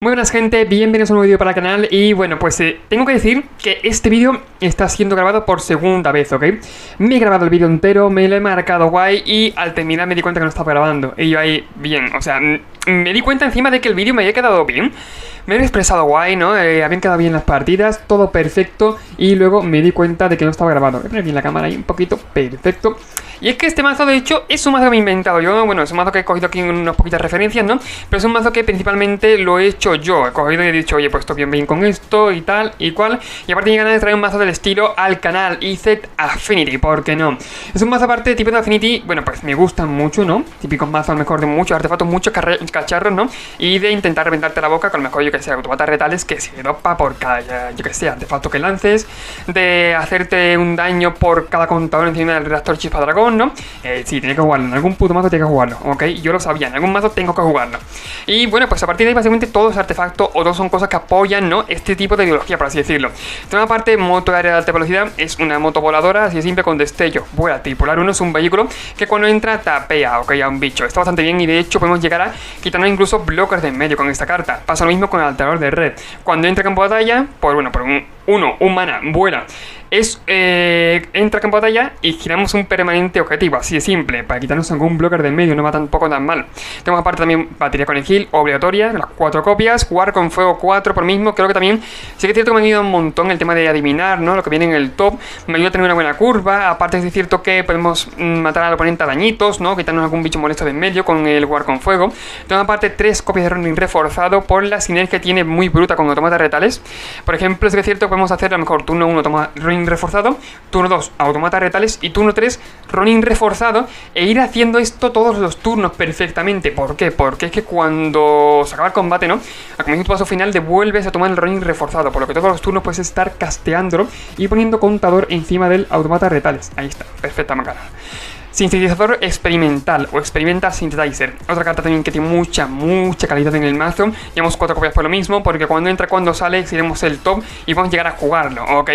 Muy buenas gente, bienvenidos a un nuevo vídeo para el canal. Y bueno, pues tengo que decir que este vídeo está siendo grabado por segunda vez, ¿ok? Me he grabado el vídeo entero, me lo he marcado guay y al terminar me di cuenta que no estaba grabando. Y yo ahí, bien, o sea, me di cuenta encima de que el vídeo me había quedado bien. Me he expresado guay, ¿no? Habían quedado bien las partidas, todo perfecto. Y luego me di cuenta de que no estaba grabado. Voy a poner bien la cámara ahí un poquito, perfecto. Y es que este mazo, de hecho, es un mazo que me he inventado yo. Bueno, es un mazo que he cogido aquí unas poquitas referencias, ¿no? Pero es un mazo que principalmente lo he hecho yo. He cogido y he dicho, oye, pues esto bien con esto y tal y cual. Y aparte me ganas de traer un mazo del estilo al canal EZ Affinity, ¿por qué no? Es un mazo aparte de tipo de Affinity, bueno, pues me gustan mucho, ¿no? Típicos mazos, a lo mejor de muchos artefactos, muchos cacharros, ¿no? Y de intentar reventarte la boca con lo mejor, yo que sé, automatas retales que se dopa por cada, yo que sé, artefacto que lances. De hacerte un daño por cada contador encima del reactor chispa dragón, ¿no? Sí, tenía que jugarlo, en algún puto mazo tenía que jugarlo, ¿ok? Yo lo sabía, en algún mazo tengo que jugarlo. Y bueno, pues a partir de ahí básicamente todos los artefactos o todos son cosas que apoyan, ¿no? Este tipo de ideología, por así decirlo. De una parte, moto de área de alta velocidad es una moto voladora, así de simple, con destello. Vuela, tripular uno es un vehículo que cuando entra tapea, ¿ok? A un bicho. Está bastante bien y de hecho podemos llegar a quitarnos incluso blockers de en medio con esta carta. Pasa lo mismo con el alterador de red. Cuando entra en campo de batalla, pues bueno, por un mana, vuela. Entra campo de batalla y giramos un permanente objetivo, así de simple, para quitarnos algún blocker de en medio, no va tampoco tan mal. Tenemos aparte también batería con el heal, obligatoria, las 4 copias, jugar con fuego 4 por mismo, creo que también, sí que es cierto que me ha ayudado un montón el tema de adivinar, ¿no? Lo que viene en el top, me ayuda a tener una buena curva, aparte es cierto que podemos matar al oponente a dañitos, ¿no? Quitarnos algún bicho molesto de en medio con el jugar con fuego. Tenemos aparte 3 copias de Ronin reforzado por la sinergia que tiene muy bruta con automatas retales. Por ejemplo, sí que es cierto que podemos hacer a lo mejor turno 1 toma Ronin reforzado, turno 2 automatas retales y turno 3 Ronin reforzado, e ir haciendo esto todos los turnos perfectamente. ¿Por qué? Porque es que cuando se acaba el combate, ¿no? Al comienzo de tu paso final devuelves a tomar el Ronin reforzado, por lo que todos los turnos puedes estar casteándolo y poniendo contador encima del automatas retales. Ahí está, perfecta macana. Sintetizador experimental o Experimental Synthetizer. Otra carta también que tiene mucha calidad en el mazo. Llevamos 4 copias por lo mismo, porque cuando entra, cuando sale, seremos el top y vamos a llegar a jugarlo, ¿ok?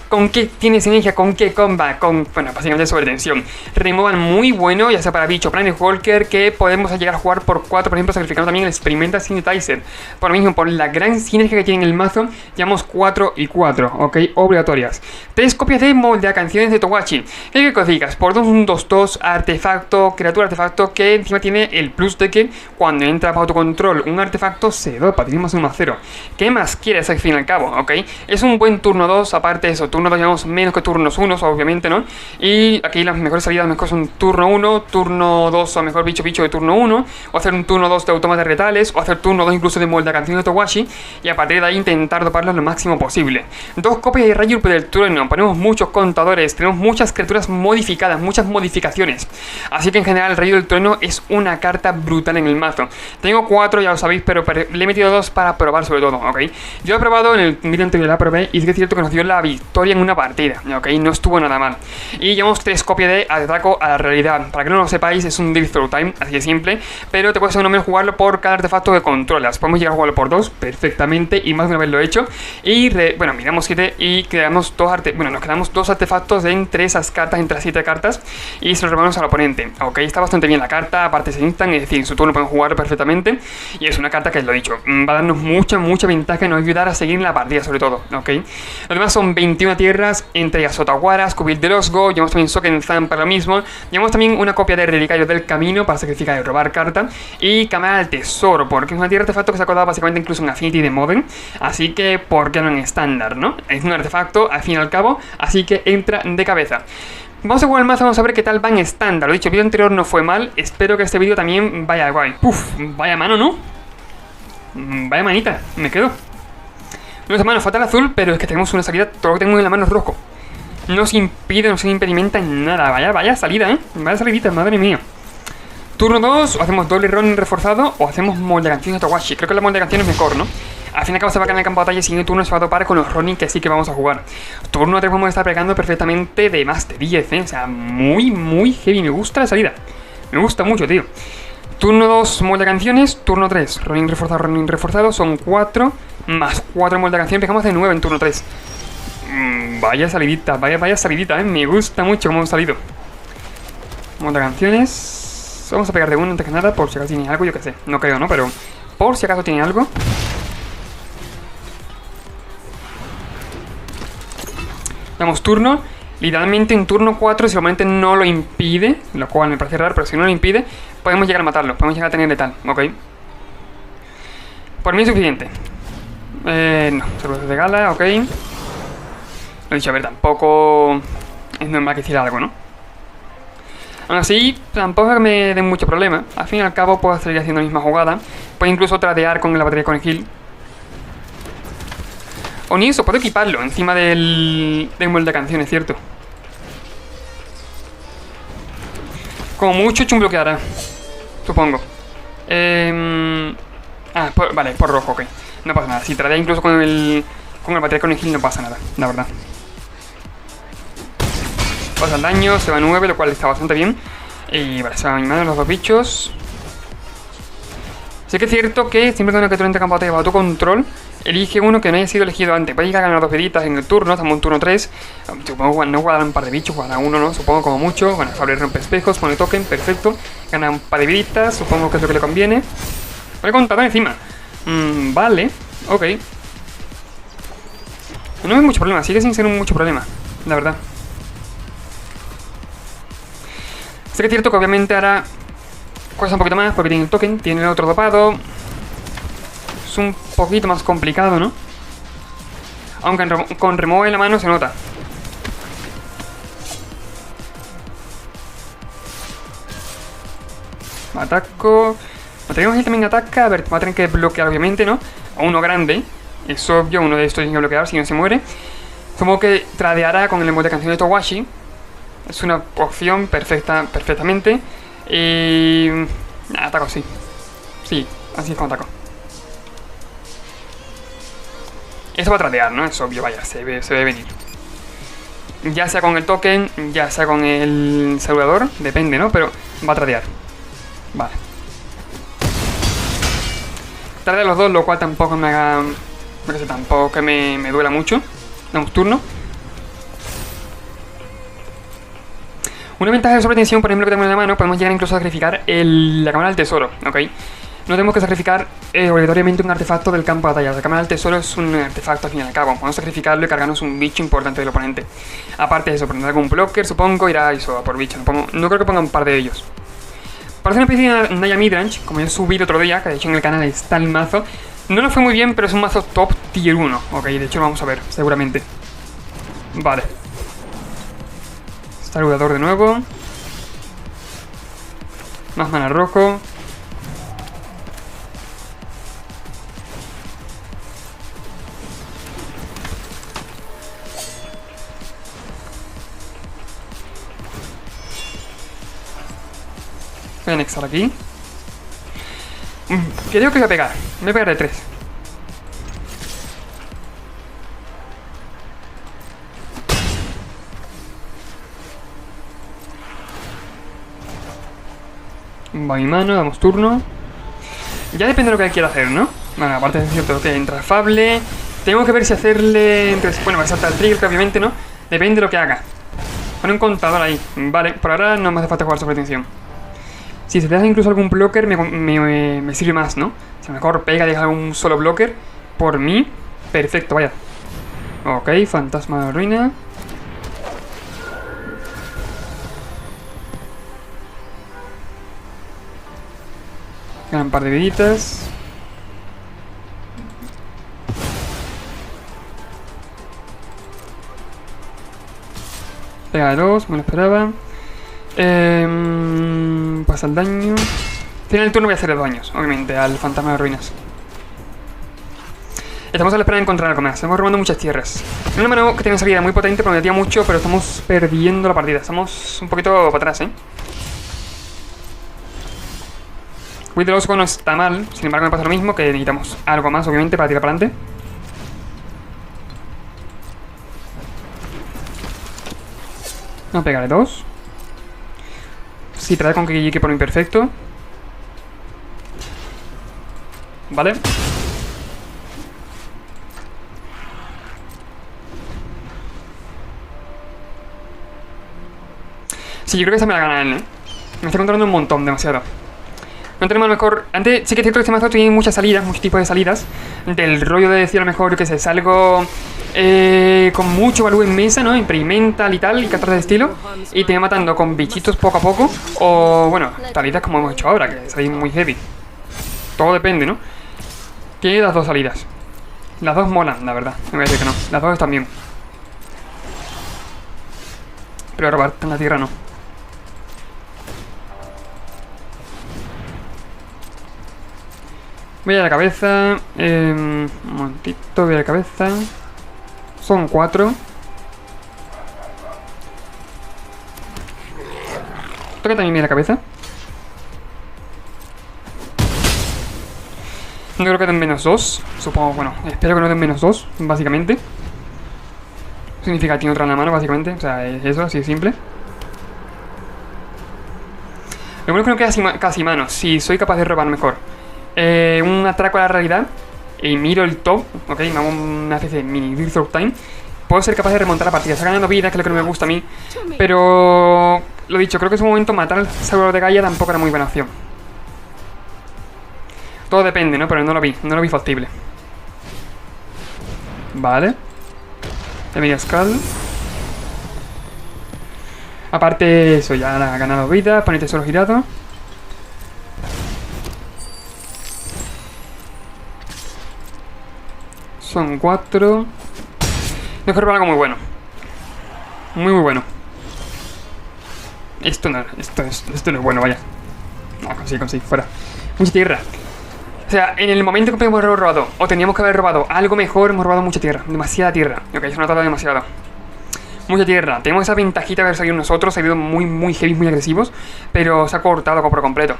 ¿Con qué tiene sinergia? ¿Con qué comba? Con, bueno, básicamente sobretensión. Removal muy bueno, ya sea para bicho Planet Walker, que podemos llegar a jugar por 4, por ejemplo, sacrificando también el Experimental Synthetizer. Por lo mismo, por la gran sinergia que tiene en el mazo, llevamos 4 y 4, ¿ok? Obligatorias. 3 copias de molde canciones de Towachi. ¿Qué cositas? Por 2 artefacto, criatura artefacto, que encima tiene el plus de que cuando entra para autocontrol un artefacto se dopa, tenemos un 0. ¿Qué más quieres al fin y al cabo? ¿Ok? Es un buen turno 2, aparte de eso, turno 2 llevamos menos que turnos 1, obviamente, ¿no? Y aquí las mejores salidas mejor son turno 1, turno 2 o mejor bicho de turno 1, o hacer un turno 2 de automatas retales, o hacer turno 2 incluso de molde canción de Towachi, y a partir de ahí intentar doparlas lo máximo posible. 2 copias de Rayo del Trueno, ponemos muchos contadores, tenemos muchas criaturas modificadas, muchas modificaciones. Así que en general el Rayo del Trueno es una carta brutal en el mazo. Tengo 4, ya lo sabéis, pero le he metido 2 para probar sobre todo, ¿ok? Yo he probado en el vídeo anterior, la probé y es que es cierto que nos dio la victoria en una partida, ¿ok? No estuvo nada mal. Y llevamos 3 copias de Ataco a la realidad. Para que no lo sepáis, es un Deal Through Time, así de simple, pero te puede ser un menos jugarlo por cada artefacto que controlas. Podemos llegar a jugarlo por 2 perfectamente y más de una vez lo he hecho. Y bueno, miramos 7 y creamos nos quedamos 2 artefactos entre esas cartas, entre las 7 cartas, y se los robamos al oponente. Ok, está bastante bien la carta, aparte se instan, es decir, en su turno pueden jugar perfectamente. Y es una carta que, lo he dicho, va a darnos mucha ventaja y nos va a ayudar a seguir en la partida sobre todo, ok. Los demás son 21 tierras, entre ellas Otaguaras, Cubil de Losgo, llevamos también Sokenzan para lo mismo. Llevamos también una copia de Relicario del Camino para sacrificar y robar carta. Y Cámara del Tesoro, porque es una tierra artefacto que se ha acordado básicamente incluso en Affinity de Modern. Así que, ¿por qué no en estándar, no? Es un artefacto, al fin y al cabo, así que entra de cabeza. Vamos a jugar el mazo, vamos a ver qué tal va en estándar. Lo dicho, el vídeo anterior no fue mal, espero que este vídeo también vaya guay. Puf, vaya mano, ¿no? Vaya manita, me quedo. No es mano, falta el azul, pero es que tenemos una salida, todo lo que tenemos en la mano es rojo. No nos impide, no se impedimenta en nada. Vaya salida, vaya salidita, madre mía. Turno 2, o hacemos doble Ronin reforzado, o hacemos molde canción de Towachi. Creo que la molde canción es mejor, ¿no? Al fin y al cabo se va a ganar el campo de batalla y siguiente turno se va a topar con los Ronin que sí que vamos a jugar. Turno 3 vamos a estar pegando perfectamente de más de 10, O sea, muy heavy. Me gusta la salida. Me gusta mucho, tío. Turno 2, molde canciones. Turno 3, Ronin reforzado. Son 4 más 4 molde canciones. Pegamos de 9 en turno 3. Vaya salidita, vaya salidita, Me gusta mucho cómo hemos salido. Molde canciones. Vamos a pegar de uno antes que nada, por si acaso tiene algo, yo que sé. No creo, ¿no? Pero por si acaso tiene algo. Damos turno. Literalmente en turno 4, si el oponente no lo impide, lo cual me parece raro, pero si no lo impide, podemos llegar a matarlo, podemos llegar a tener letal, ¿ok? Por mí es suficiente. No, cervezas de gala, ok. Lo he dicho, a ver, tampoco es normal que hiciera algo, ¿no? Aún así, tampoco es que me den mucho problema. Al fin y al cabo puedo seguir haciendo la misma jugada. Puedo incluso tradear con la batería Conejil. O ni eso, puedo equiparlo encima del molde de canciones, ¿cierto? Como mucho hecho un bloqueará, supongo. Vale, por rojo, ok. No pasa nada. Si tradea incluso con el batería Conejil no pasa nada, la verdad. Pasa el daño, se va a 9, lo cual está bastante bien. Y vale, se van animando los dos bichos. Sí que es cierto que siempre que una criatura entra en combate bajo tu control, elige uno que no haya sido elegido antes. Puede llegar a ganar 2 veditas en el turno, estamos en turno 3. Supongo que no jugará un par de bichos, jugará uno, ¿no? Supongo como mucho. Bueno, Fabre rompe espejos, pone token, perfecto. Gana un par de veditas, supongo que es lo que le conviene. Pone contador encima. Vale, ok. No hay mucho problema, sigue sin ser mucho problema, la verdad. Sé que es cierto que obviamente ahora cuesta un poquito más porque tiene el token, tiene el otro dopado. Es un poquito más complicado, ¿no? Aunque con remove en la mano se nota. Ataco. Tenemos que también ataca. A ver, va a tener que bloquear obviamente, ¿no? A uno grande. Es obvio, uno de estos tiene que bloquear si no se muere. Supongo que tradeará con el emote de canción de Towashi. Es una opción perfectamente. Y... ataco, sí. Sí, así es como ataco. Eso va a tradear, ¿no? Es obvio, vaya, se ve venir. Ya sea con el token, ya sea con el saludador, depende, ¿no? Pero va a tradear. Vale. Tradea los dos, lo cual tampoco me haga... no sé, tampoco que me duela mucho. Damos turno. Una ventaja de sobretensión, por ejemplo, que tenemos en la mano, podemos llegar incluso a sacrificar la cámara del tesoro, ¿ok? No tenemos que sacrificar obligatoriamente un artefacto del campo de batalla. La cámara del tesoro es un artefacto al fin y al cabo. Podemos sacrificarlo y cargarnos un bicho importante del oponente. Aparte de eso, poner algún blocker, supongo, irá a eso, a por bicho. No creo que ponga un par de ellos. Para hacer una especie de Naya Midrange, como ya subí otro día, que de hecho en el canal está el mazo, no nos fue muy bien, pero es un mazo top tier 1. Ok, de hecho lo vamos a ver, seguramente. Vale. Saludador de nuevo. Más mana rojo. Voy a anexar aquí. Creo que voy a pegar. Me voy a pegar de 3. Va mi mano, damos turno. Ya depende de lo que quiera hacer, ¿no? Bueno, aparte de cierto que entra Fable. Tengo que ver si hacerle... bueno, va a saltar el trigger, obviamente, ¿no? Depende de lo que haga. Pone un contador ahí. Vale, por ahora no me hace falta jugar sobre tensión. Si se te hace incluso algún blocker, me sirve más, ¿no? Si a lo mejor pega y deja algún solo blocker, por mí, perfecto, vaya. Ok, fantasma de ruina. Quedan un par de viditas. Pega de 2, me lo esperaba. Pasa el daño. Final del turno voy a hacer 2 daños, obviamente, al fantasma de ruinas. Estamos a la espera de encontrar algo más. Estamos robando muchas tierras. Una mano que tiene una salida muy potente, prometía mucho, pero estamos perdiendo la partida. Estamos un poquito para atrás, ¿eh? With the Osco no está mal, sin embargo me pasa lo mismo, que necesitamos algo más, obviamente, para tirar para adelante. Vamos a pegarle 2. Si trae con que por imperfecto. Vale. Sí, yo creo que esta me la gana él, ¿eh? Me está controlando un montón, demasiado. No tenemos a lo mejor... Antes sí que es cierto que este mazo tiene muchas salidas, muchos tipos de salidas. Del rollo de decir a lo mejor que se salgo con mucho valor en mesa, ¿no? Experimental y tal, y cartas de estilo. Y te va matando con bichitos poco a poco. O bueno, salidas como hemos hecho ahora, que es muy heavy. Todo depende, ¿no? Tiene las dos salidas. Las dos molan, la verdad. Me voy a decir que no. Las dos están bien. Pero robar en la tierra no. Voy a la cabeza. Un momentito, voy a la cabeza. Son 4. Toca también a la cabeza. No creo que den -2. Supongo, bueno, espero que no den -2, básicamente. Significa que tiene otra en la mano, básicamente. O sea, es eso, así de simple. Lo bueno es que no queda casi mano. Si soy capaz de robar mejor un atraco a la realidad y miro el top, ok, me hago una especie de mini Virtual Time, puedo ser capaz de remontar la partida. Está ganando vida, que es lo que no me gusta a mí. Pero, lo dicho, creo que en su momento matar al Saurador de Gaia tampoco era muy buena opción. Todo depende, ¿no? Pero no lo vi factible. Vale. Emilia Skull. Aparte, eso, ya ha ganado vida. Ponete solo girado. Son 4. Mejor algo muy bueno. Muy bueno. Esto no es bueno, vaya. No, consigue, fuera. Mucha tierra. O sea, en el momento que podemos haber robado, o teníamos que haber robado algo mejor, hemos robado mucha tierra. Demasiada tierra. Ok, eso no tarda demasiado. Mucha tierra. Tenemos esa ventajita de haber salido nosotros, salido muy heavy, muy agresivos, pero se ha cortado por completo.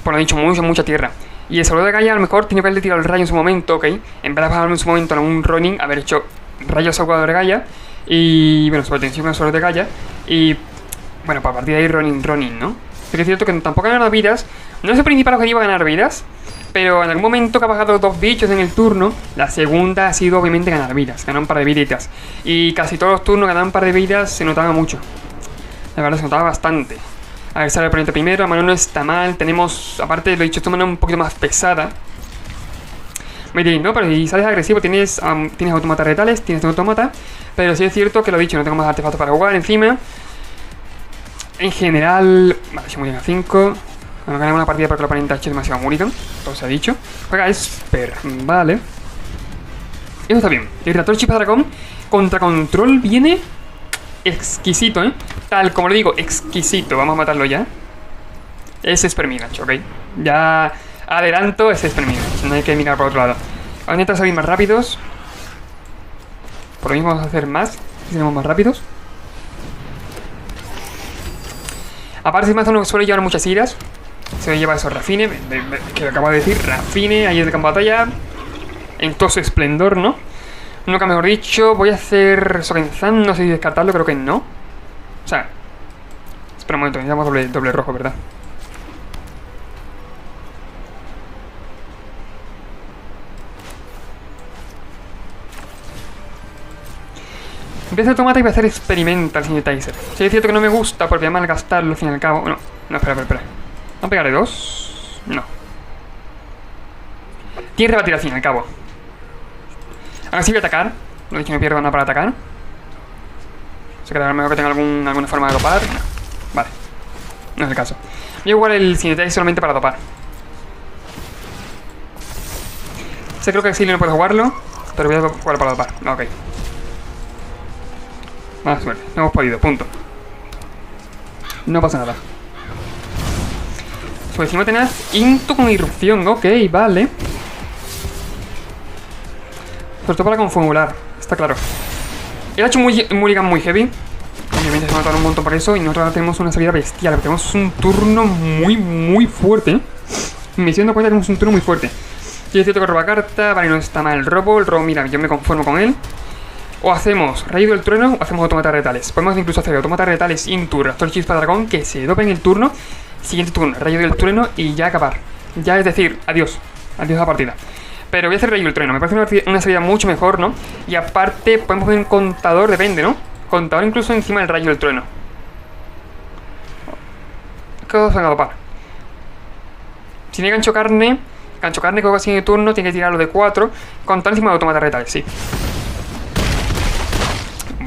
Por lo dicho, mucha tierra. Y el Saurador de Gaia a lo mejor tenía que haberle tirado el rayo en su momento, ok. En vez de bajarlo en su momento en un running, haber hecho rayo Saurador de Gaia. Y bueno, sobre tensión con el Saurador de Gaia. Y bueno, para partir de ahí running, ¿no? Pero es cierto que tampoco ha ganado vidas. No es el principal objetivo ganar vidas, pero en algún momento que ha bajado 2 bichos en el turno, la segunda ha sido obviamente ganar vidas, ganar un par de viditas. Y casi todos los turnos ganar un par de vidas se notaba mucho. La verdad se notaba bastante. A ver, sale el oponente primero, la mano no está mal. Tenemos, aparte lo he dicho, esta mano un poquito más pesada. Me diréis, no, pero si sales agresivo tienes autómatas retales, tienes autómata. Pero sí es cierto que lo he dicho, no tengo más artefactos para jugar encima. En general, vale, se mulligan a 5. Bueno, ganamos una partida porque el oponente ha hecho demasiado mulligan. Todo se ha dicho. Juega Esper, vale. Eso está bien. El reactor Chispa Dragón contra control viene exquisito, ¿eh? Tal como le digo, exquisito. Vamos a matarlo ya. Es Esper Minach, ok. Ya adelanto, es Esper Minach. No hay que mirar por otro lado. Vamos a intentar salir más rápidos. Por lo mismo vamos a hacer más. Si tenemos más rápidos. Aparte, este mazo no suele llevar muchas iras. Se lleva eso, Rafine, que lo acabo de decir. Rafine, ahí en el campo de batalla. En todo su esplendor, ¿no? Nunca mejor dicho. Voy a hacer Sokenzan, no sé si descartarlo, creo que no. O sea, espera un momento, necesitamos doble rojo, ¿verdad? Empieza a automata y voy a hacer Experimental Synthetizer. Sí, es cierto que no me gusta porque voy a malgastarlo al fin y al cabo. Bueno, no, espera. ¿Vamos a pegarle 2? No. Tiene rebatir al fin y al cabo. Ahora sí voy a atacar. Lo he dicho, me pierdo nada para atacar. Se quedará mejor que tenga alguna forma de dopar. No. Vale. No es el caso. Voy a jugar el Synthetizer solamente para dopar. Creo que sí no puedo jugarlo, pero voy a jugarlo para dopar. Ok. Mala suerte, no hemos podido, punto. No pasa nada. Subestima tenaz, Into con irrupción, ok, vale. Sobre todo para conformular, está claro. Él ha hecho un mulligan muy heavy. Obviamente se va a notar un montón por eso. Y nosotros ahora tenemos una salida bestial. Tenemos un turno muy fuerte. Me estoy dando cuenta que tenemos un turno muy fuerte. Yo es cierto que roba carta, vale, no está mal el robo. El robo, mira, yo me conformo con él. O hacemos rayo del trueno o hacemos automatas retales. Podemos incluso hacer automatas retales into reactor chispa dragón que se dope en el turno. Siguiente turno, rayo del trueno y ya acabar. Ya es decir, adiós. Adiós a la partida. Pero voy a hacer rayo del trueno. Me parece una salida mucho mejor, ¿no? Y aparte podemos poner un contador, depende, ¿no? Contador incluso encima del rayo del trueno. Que todos van a dopar. tiene gancho carne creo que así en el turno, tiene que tirarlo de 4. Contar encima de automata retales, sí.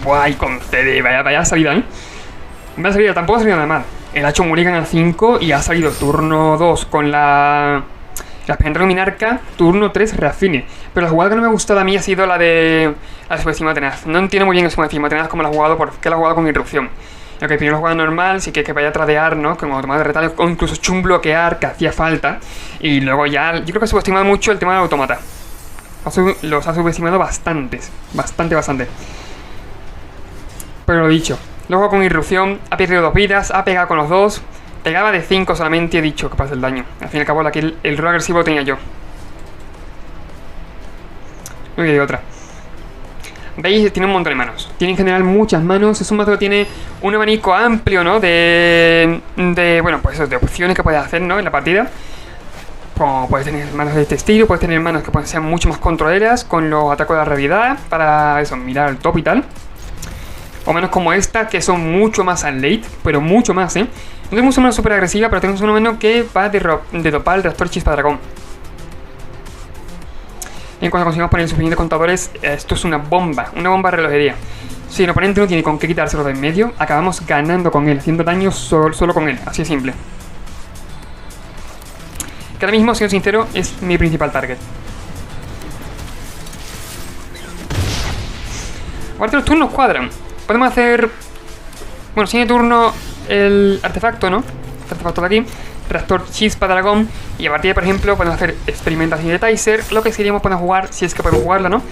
Buah, y con CD, vaya salida, ¿eh? Vaya salida, tampoco ha salido nada mal. El ha hecho Murigan al 5 y ha salido turno 2 con la Pendragon Minarca, turno 3 Reafine. Pero la jugada que no me ha gustado a mí ha sido la de la subestima tenaz. No entiendo muy bien la subestima tenaz como la ha jugado, porque la ha jugado con irrupción. Ok, primero la jugada normal, sí que vaya a tradear, ¿no? Como automata de retales o incluso chum bloquear, que hacía falta. Y luego ya, yo creo que ha subestimado mucho el tema del automata. Los ha subestimado bastante. Pero lo dicho, luego con irrupción ha perdido 2 vidas, ha pegado con los 2. Pegaba de 5 solamente y he dicho que pasa el daño. Al fin y al cabo, el rol agresivo lo tenía yo. No hay otra. ¿Veis? Tiene un montón de manos. Tiene en general muchas manos. Es un mazo que tiene un abanico amplio, ¿no? Bueno, pues eso, de opciones que puedes hacer, ¿no? En la partida. Como puedes tener manos de este estilo, puedes tener manos que pueden ser mucho más controleras con los ataques de la realidad para eso, mirar al top y tal. O menos como esta, que son mucho más al late, pero mucho más, ¿eh? No tenemos una super agresiva, pero tenemos una menos que va de dopar el reactor chispa dragón. En cuanto conseguimos poner suficientes contadores, esto es una bomba de relojería. Si el oponente no tiene con qué quitárselo de en medio, acabamos ganando con él, haciendo daño solo con él, así de simple. Que ahora mismo, siendo sincero, es mi principal target. Aparte los turnos cuadran. Podemos hacer... Bueno, sigue turno el artefacto, ¿no? El artefacto de aquí. Reactor chispa dragón. Y a partir de, por ejemplo, podemos hacer experimentación de Tyser. Lo que seríamos podemos jugar, si es que podemos jugarlo, ¿no?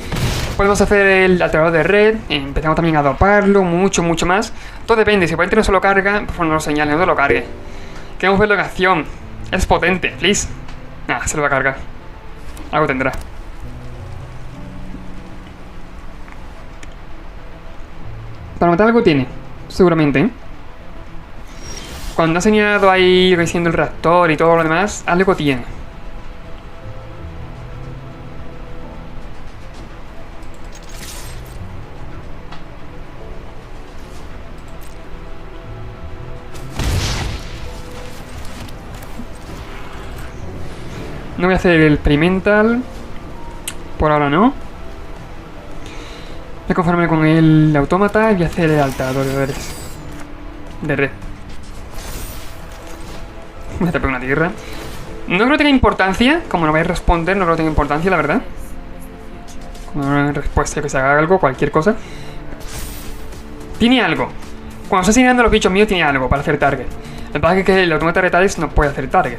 Podemos hacer el alterador de red. Empezamos también a doparlo, mucho más. Todo depende, si el oponente no se lo carga, pues no lo señale, no lo cargue. Queremos verlo en acción. Es potente, please. Nada, se lo va a cargar. Algo tendrá. Para matar algo tiene, seguramente, ¿eh? Cuando ha señalado ahí diciendo el reactor y todo lo demás, algo tiene. No voy a hacer el experimental. Por ahora no. Voy a conformarme con el autómata y voy a hacer el alterador de red. Voy a tapar una tierra. No creo que tenga importancia. Como no vais a responder, no creo que tenga importancia, la verdad. Como no hay respuesta, que se haga algo, cualquier cosa. Tiene algo. Cuando está asignando los bichos míos, tiene algo para hacer target. El problema es que el autómata de retales no puede hacer target.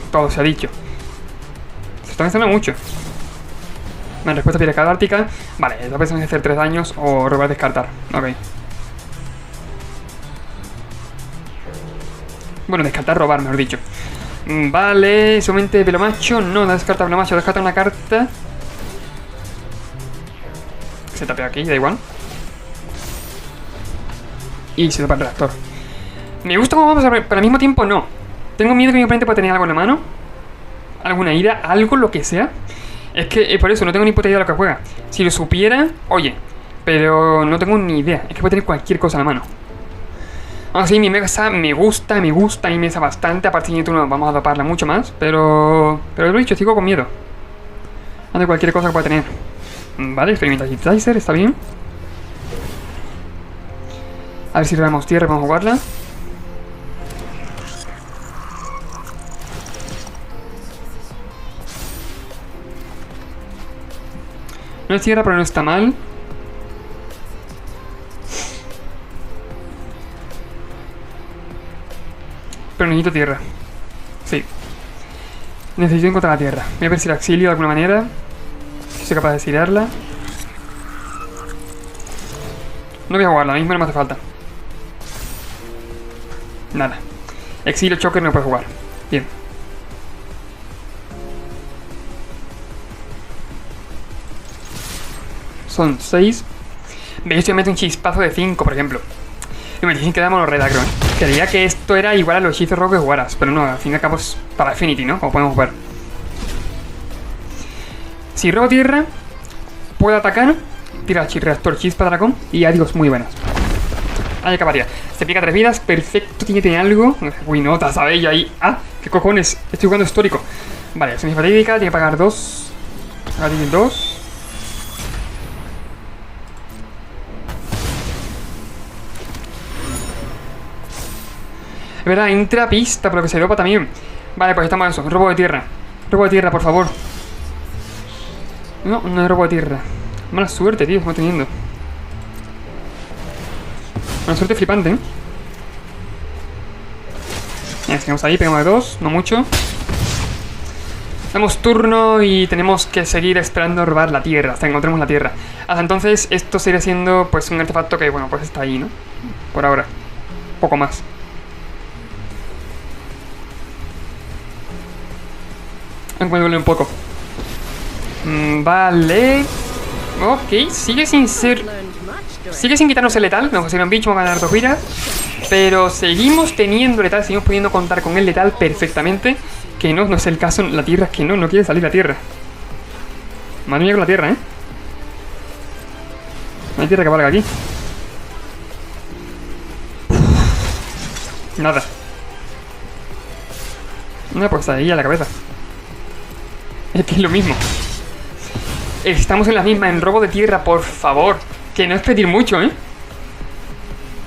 Todo se ha dicho. Se está pensando mucho. La respuesta piedra ártica. Vale, esta vez hacer 3 daños o robar descartar. Ok. Bueno, descartar, robar, mejor dicho. Vale, solamente velomacho. No descarta velomacho, descarta una carta. Se tapea aquí, da igual. Y se tapa el reactor. Me gusta cómo vamos a ver, pero al mismo tiempo no. Tengo miedo que mi oponente pueda tener algo en la mano. Alguna ira, algo, lo que sea. Es que por eso no tengo ni puta idea de lo que juega. Si lo supiera, oye. Pero no tengo ni idea. Es que puede tener cualquier cosa en la mano. Aún así, mi mesa me gusta mi mesa bastante. Aparte de turno vamos a doparla mucho más. Pero lo he dicho, sigo con miedo. Ante cualquier cosa que pueda tener. Vale, experimenta Tyser, está bien. A ver si robamos tierra, vamos a jugarla. No es tierra, pero no está mal. Pero necesito tierra. Sí. Necesito encontrar la tierra. Voy a ver si la exilio de alguna manera. Si soy capaz de exiliarla. No voy a jugarla, mismo no me hace falta. Nada. Exilio choker no puedo jugar. Bien. Son 6. Veis, yo meto un chispazo de 5, por ejemplo. Y me dicen que da monorreda, creo. Creía que esto era igual a los hechizos rojos que jugaras. Pero no, al fin y al cabo es para Affinity, ¿no? Como podemos ver. Si robo tierra, puedo atacar. Tira reactor chispa dragón. Y adiós, muy buenas. Ahí acabaría. Se pica 3 vidas, perfecto. Tiene algo. Uy, nota, ¿sabéis? Ahí. Ah, ¿Qué cojones? Estoy jugando histórico. Vale, semifatídica, tiene que pagar 2. Ahora tiene 2. Es verdad, entra pista, pero que se dopa también. Vale, pues estamos en eso. Robo de tierra. Robo de tierra, por favor. No, no hay robo de tierra. Mala suerte, tío, estamos teniendo. Mala suerte flipante, ¿eh? Ya, seguimos ahí, pegamos de 2, no mucho. Damos turno y tenemos que seguir esperando robar la tierra hasta que encontremos la tierra. Hasta entonces esto seguirá siendo pues un artefacto que, bueno, pues está ahí, ¿no? Por ahora. Poco más. Encuéntrale un poco. Vale. Ok, sigue sin ser... Sigue sin quitarnos el letal. Nos sería un bicho, vamos a ganar 2 vidas. Pero seguimos teniendo letal, seguimos pudiendo contar con el letal perfectamente. Que no es el caso, la tierra es que no quiere salir la tierra. Madre mía con la tierra, ¿eh? No hay tierra que valga aquí. Nada. No, pues ahí a la cabeza. Es que es lo mismo. Estamos en la misma, en robo de tierra, por favor. Que no es pedir mucho, ¿eh?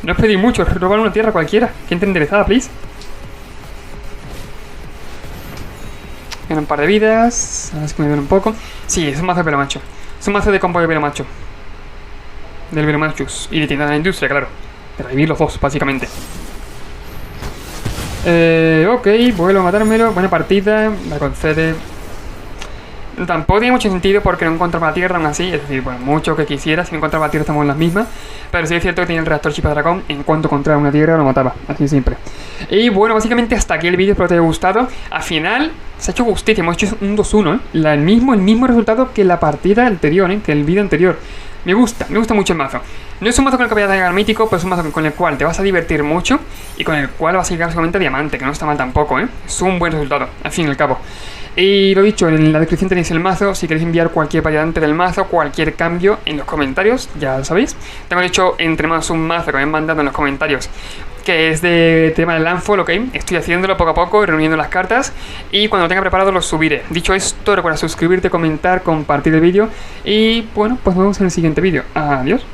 No es pedir mucho, es robar una tierra cualquiera. Gente enderezada, please. Gana un par de vidas. A ver si me ven un poco. Sí, es un mazo de pelo macho. Es un mazo de combo de pelo macho. Del pelo machos. Y de tienda de la industria, claro. De revivir los dos, básicamente. Ok, vuelvo a matármelo. Buena partida. La concede. Tampoco tiene mucho sentido porque no encontraba la tierra aún así. Es decir, bueno, mucho que quisiera. Si no encontraba la tierra estamos en las mismas. Pero sí es cierto que tiene el reactor Chispa Dragón. En cuanto encontraba una tierra lo mataba. Así siempre. Y bueno, básicamente hasta aquí el vídeo. Espero que te haya gustado. Al final se ha hecho justicia. Hemos hecho un 2-1, ¿eh? El mismo resultado que la partida anterior, ¿eh? Que el vídeo anterior. Me gusta mucho el mazo. No es un mazo con el que vayas a llegar al mítico, pero es un mazo con el cual te vas a divertir mucho y con el cual vas a llegar solamente a diamante, que no está mal tampoco, ¿eh? Es un buen resultado, al fin y al cabo. Y lo dicho, en la descripción tenéis el mazo. Si queréis enviar cualquier variante del mazo, cualquier cambio en los comentarios, ya lo sabéis. Tengo dicho entre más un mazo que me han mandado en los comentarios, que es de tema del Landfall, ok. Estoy haciéndolo poco a poco, reuniendo las cartas. Y cuando lo tenga preparado lo subiré. Dicho esto, recuerda suscribirte, comentar, compartir el vídeo. Y bueno, pues nos vemos en el siguiente vídeo. Adiós.